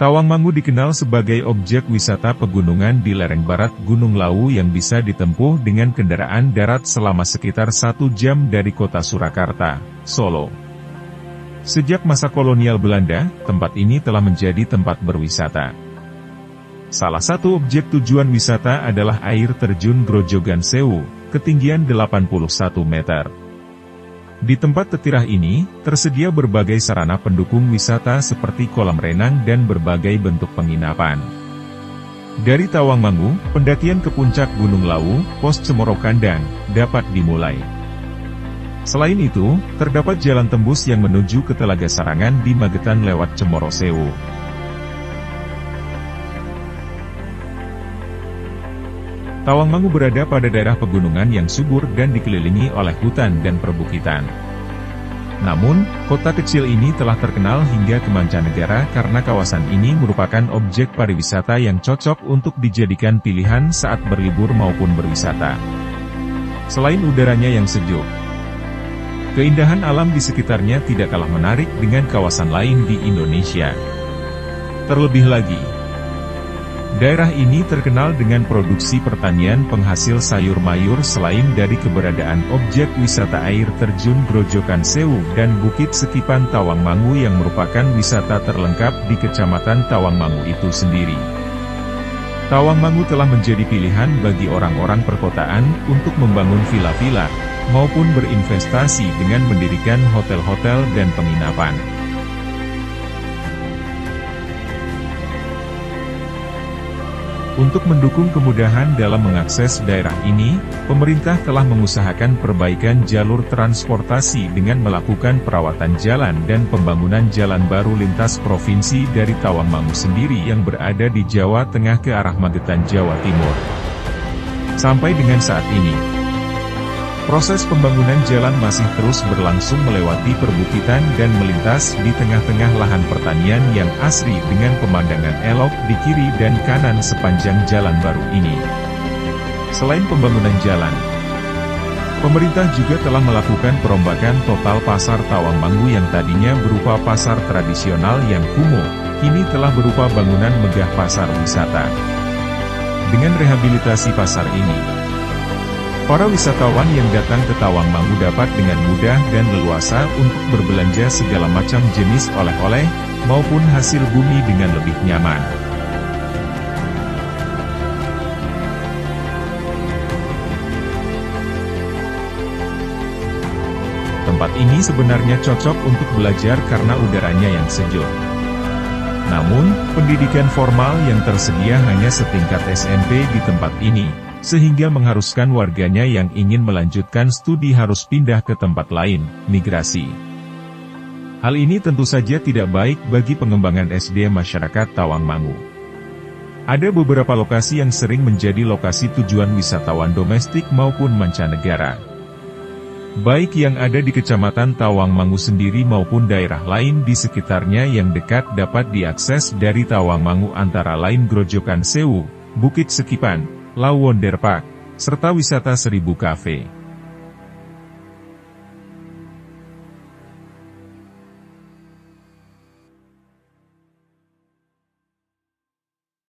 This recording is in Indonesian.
Tawangmangu dikenal sebagai objek wisata pegunungan di lereng barat Gunung Lawu yang bisa ditempuh dengan kendaraan darat selama sekitar 1 jam dari kota Surakarta, Solo. Sejak masa kolonial Belanda, tempat ini telah menjadi tempat berwisata. Salah satu objek tujuan wisata adalah air terjun Grojogan Sewu, ketinggian 81 meter. Di tempat tetirah ini, tersedia berbagai sarana pendukung wisata seperti kolam renang dan berbagai bentuk penginapan. Dari Tawangmangu, pendakian ke puncak Gunung Lawu, Pos Cemoro Kandang, dapat dimulai. Selain itu, terdapat jalan tembus yang menuju ke Telaga Sarangan di Magetan lewat Cemoro Sewu. Tawangmangu berada pada daerah pegunungan yang subur dan dikelilingi oleh hutan dan perbukitan. Namun, kota kecil ini telah terkenal hingga ke mancanegara karena kawasan ini merupakan objek pariwisata yang cocok untuk dijadikan pilihan saat berlibur maupun berwisata. Selain udaranya yang sejuk, keindahan alam di sekitarnya tidak kalah menarik dengan kawasan lain di Indonesia. Terlebih lagi, daerah ini terkenal dengan produksi pertanian penghasil sayur mayur selain dari keberadaan objek wisata air terjun Grojogan Sewu dan Bukit Sekipan Tawangmangu yang merupakan wisata terlengkap di Kecamatan Tawangmangu itu sendiri. Tawangmangu telah menjadi pilihan bagi orang-orang perkotaan untuk membangun villa-villa, maupun berinvestasi dengan mendirikan hotel-hotel dan penginapan. Untuk mendukung kemudahan dalam mengakses daerah ini, pemerintah telah mengusahakan perbaikan jalur transportasi dengan melakukan perawatan jalan dan pembangunan jalan baru lintas provinsi dari Tawangmangu sendiri yang berada di Jawa Tengah ke arah Magetan, Jawa Timur. Sampai dengan saat ini, proses pembangunan jalan masih terus berlangsung melewati perbukitan dan melintas di tengah-tengah lahan pertanian yang asri dengan pemandangan elok di kiri dan kanan sepanjang jalan baru ini. Selain pembangunan jalan, pemerintah juga telah melakukan perombakan total pasar Tawangmangu yang tadinya berupa pasar tradisional yang kumuh, kini telah berupa bangunan megah pasar wisata. Dengan rehabilitasi pasar ini, para wisatawan yang datang ke Tawangmangu dapat dengan mudah dan leluasa untuk berbelanja segala macam jenis oleh-oleh, maupun hasil bumi dengan lebih nyaman. Tempat ini sebenarnya cocok untuk belajar karena udaranya yang sejuk. Namun, pendidikan formal yang tersedia hanya setingkat SMP di tempat ini, sehingga mengharuskan warganya yang ingin melanjutkan studi harus pindah ke tempat lain, migrasi. Hal ini tentu saja tidak baik bagi pengembangan SDM masyarakat Tawangmangu. Ada beberapa lokasi yang sering menjadi lokasi tujuan wisatawan domestik maupun mancanegara. Baik yang ada di Kecamatan Tawangmangu sendiri maupun daerah lain di sekitarnya yang dekat dapat diakses dari Tawangmangu antara lain Grojogan Sewu, Bukit Sekipan, Lawu Wonder Park, serta wisata Seribu Cafe.